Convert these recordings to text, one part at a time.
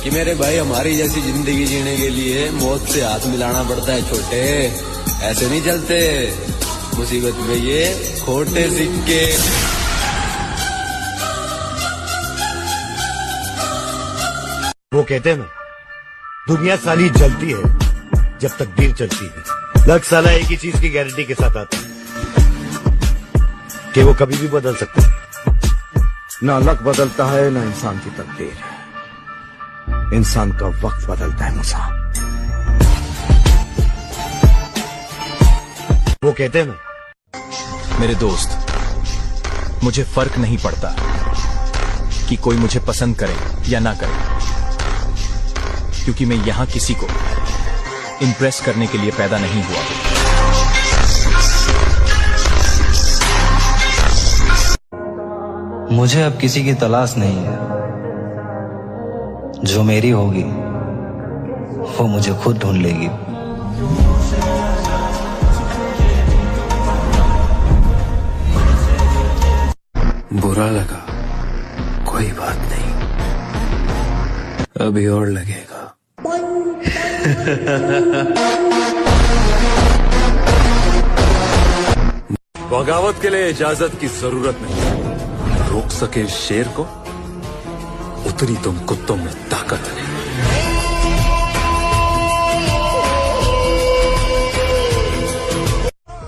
कि मेरे भाई हमारी जैसी जिंदगी जीने के लिए मौत से हाथ मिलाना पड़ता है छोटे, ऐसे नहीं चलते मुसीबत में ये खोटे सिक्के। वो कहते हैं ना, दुनिया साली जलती है जब तक दिल चलती है। लक साला एक ही चीज की गारंटी के साथ आता है कि वो कभी भी बदल सकता है। ना लक बदलता है ना इंसान की तकदीर, इंसान का वक्त बदलता है मूसा। वो कहते हैं ना, मेरे दोस्त, मुझे फर्क नहीं पड़ता कि कोई मुझे पसंद करे या ना करे, क्योंकि मैं यहां किसी को इम्प्रेस करने के लिए पैदा नहीं हुआ। मुझे अब किसी की तलाश नहीं है, जो मेरी होगी वो मुझे खुद ढूंढ लेगी। बुरा लगा, कोई बात नहीं, अभी और लगेगा। बगावत के लिए इजाजत की जरूरत नहीं, रोक सके शेर को, उतनी तुम कुत्तों में ताकत है।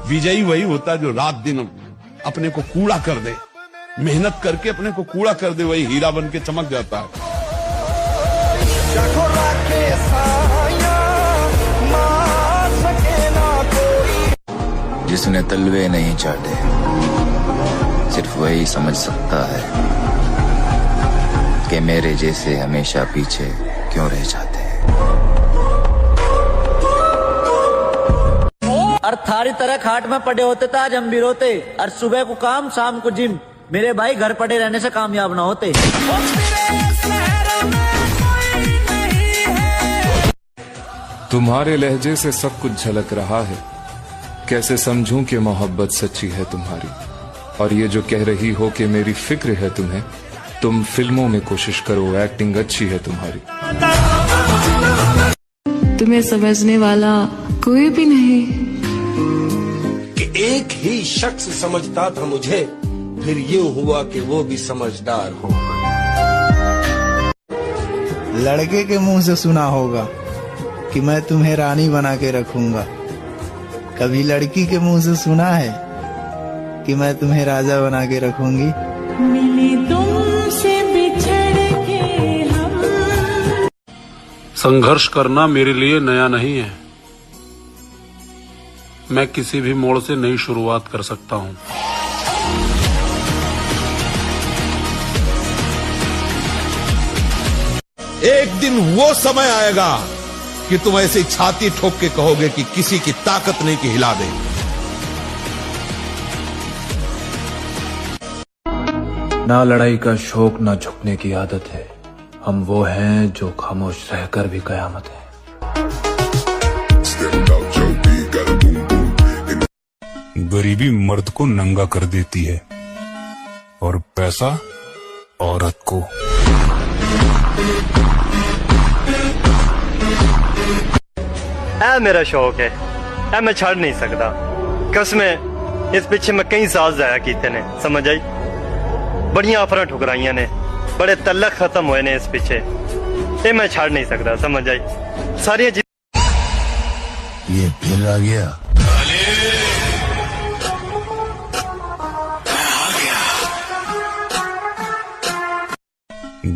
विजयी वही होता जो रात दिन अपने को कूड़ा कर दे, मेहनत करके अपने को कूड़ा कर दे, वही हीरा बन के चमक जाता है। जिसने तलवे नहीं चाटे सिर्फ वही समझ सकता है कि मेरे जैसे हमेशा पीछे क्यों रह जाते हैं। और थारी तरह खाट में पड़े होते तो आज हम भी रोते, और सुबह को काम शाम को जिम। मेरे भाई घर पड़े रहने से कामयाब ना होते। तुम्हारे लहजे से सब कुछ झलक रहा है, कैसे समझूं कि मोहब्बत सच्ची है तुम्हारी। और ये जो कह रही हो कि मेरी फिक्र है तुम्हें, तुम फिल्मों में कोशिश करो, एक्टिंग अच्छी है तुम्हारी। तुम्हें समझने वाला कोई भी नहीं कि एक ही शख्स समझता था मुझे, फिर यूं हुआ कि वो भी समझदार हो। लड़के के मुंह से सुना होगा कि मैं तुम्हें रानी बना के रखूंगा, कभी लड़की के मुंह से सुना है कि मैं तुम्हें राजा बना के रखूंगी। मिले तुमसे बिछड़ के हम। संघर्ष करना मेरे लिए नया नहीं है, मैं किसी भी मोड़ से नई शुरुआत कर सकता हूं। एक दिन वो समय आएगा कि तुम ऐसे छाती ठोक के कहोगे कि किसी की ताकत नहीं कि हिला दे। ना लड़ाई का शौक, ना झुकने की आदत है, हम वो हैं जो खामोश रहकर भी कयामत है। गरीबी मर्द को नंगा कर देती है और पैसा औरत को। ऐ मेरा शौक है, ऐ मैं छड़ नहीं सकता। कसमें इस पीछे मैं कई साल जाया कीते ने, समझ आई। बड़ियां ऑफर ठुकराइया ने, बड़े तलक खत्म हुए ने इस पीछे, ये मैं छड़ नहीं सकता, समझ आई। सारी ये फिर आ गया।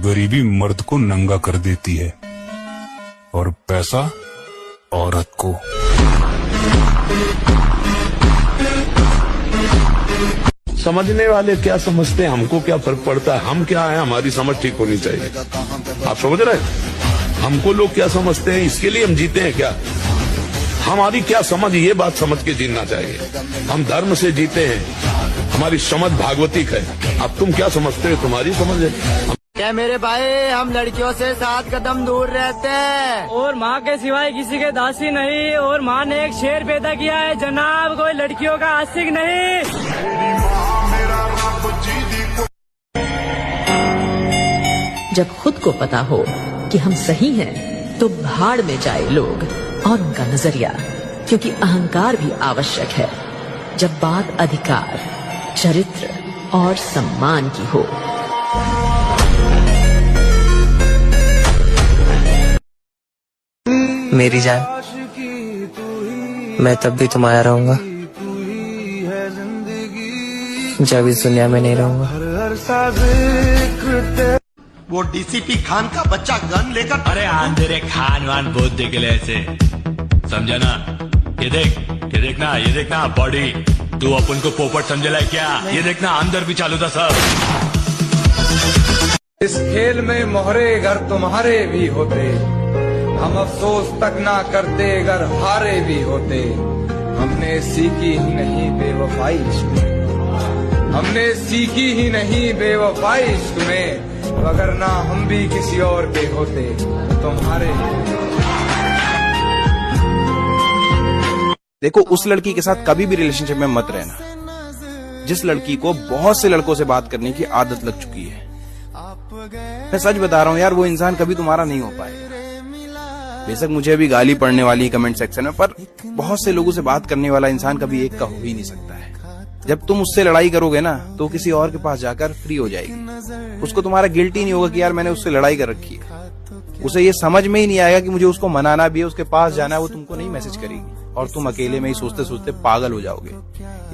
गरीबी मर्द को नंगा कर देती है और पैसा औरत को। समझने वाले क्या समझते हैं, हमको क्या फर्क पड़ता है, हम क्या है, हमारी समझ ठीक होनी चाहिए। आप समझ रहे हैं, हमको लोग क्या समझते हैं, इसके लिए हम जीते हैं क्या? हमारी क्या समझ, ये बात समझ के जीना चाहिए। हम धर्म से जीते हैं, हमारी समझ भागवतिक है। अब तुम क्या समझते हो, तुम्हारी समझ है। क्या मेरे भाई, हम लड़कियों से 7 कदम दूर रहते हैं, और माँ के सिवाय किसी के दासी नहीं। और माँ ने एक शेर पैदा किया है जनाब, कोई लड़कियों का आशिक नहीं। जब खुद को पता हो कि हम सही हैं तो भाड़ में जाए लोग और उनका नजरिया, क्योंकि अहंकार भी आवश्यक है जब बात अधिकार, चरित्र और सम्मान की हो। मेरी जान, मैं तब भी तुम्हारा रहूंगा जब इस दुनिया में नहीं रहूंगा। वो डीसीपी खान का बच्चा गन लेकर, अरे आंधेरे खान वान बोल दे के ऐसे, समझा ना? ये देखना बॉडी, तू अपन को पोपट समझला है क्या? ये देखना अंदर भी चालू था सब। इस खेल में मोहरे अगर तुम्हारे भी होते, हम अफसोस तक ना करते अगर हारे भी होते। हमने सीखी ही नहीं बेवफाई इश्क में, हमने सीखी ही नहीं बेवफाई इश्क में, वगरना हम भी किसी और के होते तुम्हारे। देखो, उस लड़की के साथ कभी भी रिलेशनशिप में मत रहना जिस लड़की को बहुत से लड़कों से बात करने की आदत लग चुकी है। मैं सच बता रहा हूँ यार, वो इंसान कभी तुम्हारा नहीं हो पाएगा। बेशक मुझे अभी गाली पड़ने वाली कमेंट सेक्शन में, पर बहुत से लोगों से बात करने वाला इंसान कभी एक का हो ही नहीं सकता है। जब तुम उससे लड़ाई करोगे ना तो किसी और के पास जाकर फ्री हो जाएगी। उसको तुम्हारा गिल्ट ही नहीं होगा कि यार मैंने उससे लड़ाई कर रखी है। उसे ये समझ में ही नहीं आएगा कि मुझे उसको मनाना भी है, उसके पास जाना है। वो तुमको नहीं मैसेज करेगी और तुम अकेले में ही सोचते सोचते पागल हो जाओगे।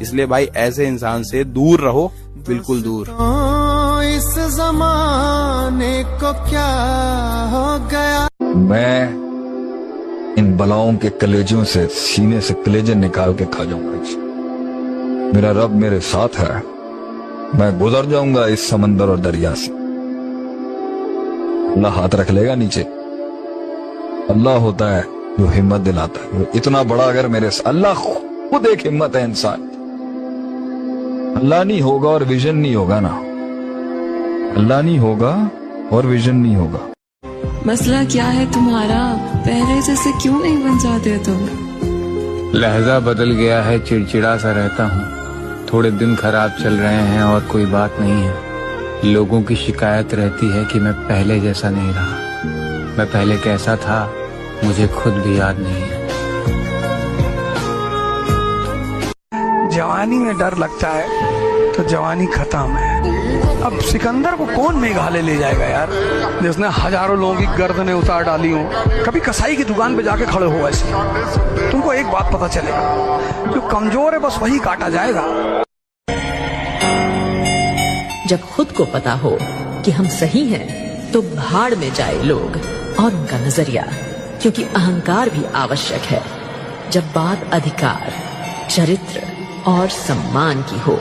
इसलिए भाई ऐसे इंसान से दूर रहो, बिल्कुल दूर। इस जमाने को क्या हो गया। मैं इन बलाओं के कलेजों से सीने से कलेजे निकाल के खा जाऊंगा। मेरा रब मेरे साथ है, मैं गुजर जाऊंगा इस समंदर और दरिया से। अल्लाह हाथ रख लेगा नीचे। अल्लाह होता है जो हिम्मत दिलाता है। वो इतना बड़ा अगर मेरे साथ, अल्लाह खुद एक हिम्मत है इंसान। अल्लाह नहीं होगा और विजन नहीं होगा ना, अल्लाह नहीं होगा और विजन नहीं होगा। मसला क्या है तुम्हारा? पहले जैसे क्यों नहीं बन जाते तुम? लहजा बदल गया है, चिड़चिड़ा सा रहता हूँ। थोड़े दिन खराब चल रहे हैं और कोई बात नहीं है। लोगों की शिकायत रहती है कि मैं पहले जैसा नहीं रहा। मैं पहले कैसा था मुझे खुद भी याद नहीं है। जवानी में डर लगता है तो जवानी खत्म है। अब सिकंदर को कौन मेघालय ले जाएगा यार, जिसने हजारों लोगों की गर्दनें उतार डाली हो। कभी कसाई की दुकान पे जाके खड़े हो ऐसे, तुमको एक बात पता चलेगा, जो कमजोर है बस वही काटा जाएगा। जब खुद को पता हो कि हम सही हैं तो भाड़ में जाए लोग और उनका नजरिया, क्योंकि अहंकार भी आवश्यक है जब बात अधिकार, चरित्र और सम्मान की हो।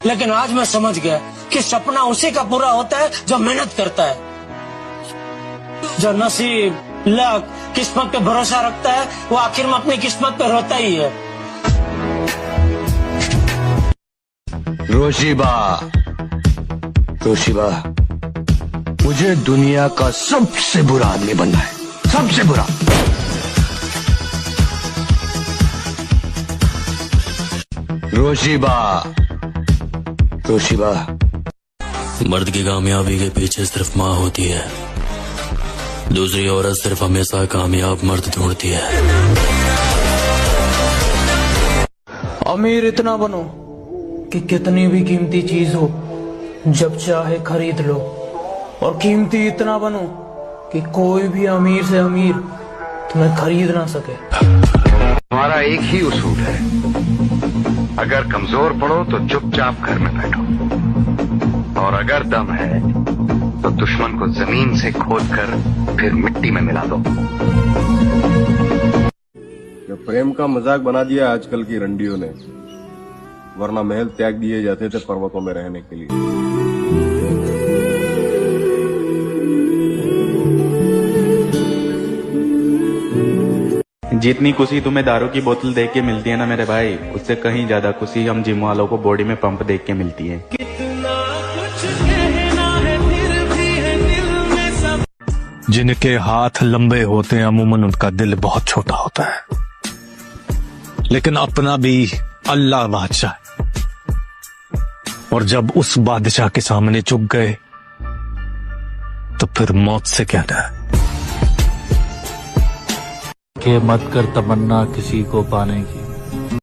लेकिन आज मैं समझ गया कि सपना उसी का पूरा होता है जो मेहनत करता है, जो नसीब, लक, किस्मत पे भरोसा रखता है, वो आखिर में अपनी किस्मत पे रोता ही है। रोशीबा, मुझे दुनिया का सबसे बुरा आदमी बनना है, सबसे बुरा। रोशीबा, मर्द की कामयाबी के पीछे सिर्फ माँ होती है, दूसरी औरत सिर्फ हमेशा कामयाब मर्द ढूंढती है। अमीर इतना बनो कि कितनी भी कीमती चीज हो जब चाहे खरीद लो, और कीमती इतना बनो कि कोई भी अमीर से अमीर तुम्हें खरीद ना सके। हमारा एक ही उसूल है, अगर कमजोर पड़ो तो चुपचाप घर में बैठो, और अगर दम है तो दुश्मन को जमीन से खोदकर फिर मिट्टी में मिला दो। प्रेम का मजाक बना दिया आजकल की रंडियों ने, वरना महल त्याग दिए जाते थे पर्वतों में रहने के लिए। जितनी खुशी तुम्हें दारू की बोतल देख के मिलती है ना मेरे भाई, उससे कहीं ज्यादा खुशी हम जिम वालों को बॉडी में पंप देख के मिलती है। जिनके हाथ लंबे होते हैं अमूमन उनका दिल बहुत छोटा होता है, लेकिन अपना भी अल्लाह बादशाह है। और जब उस बादशाह के सामने झुक गए तो फिर मौत से क्या डर। के मत कर तमन्ना किसी को पाने की,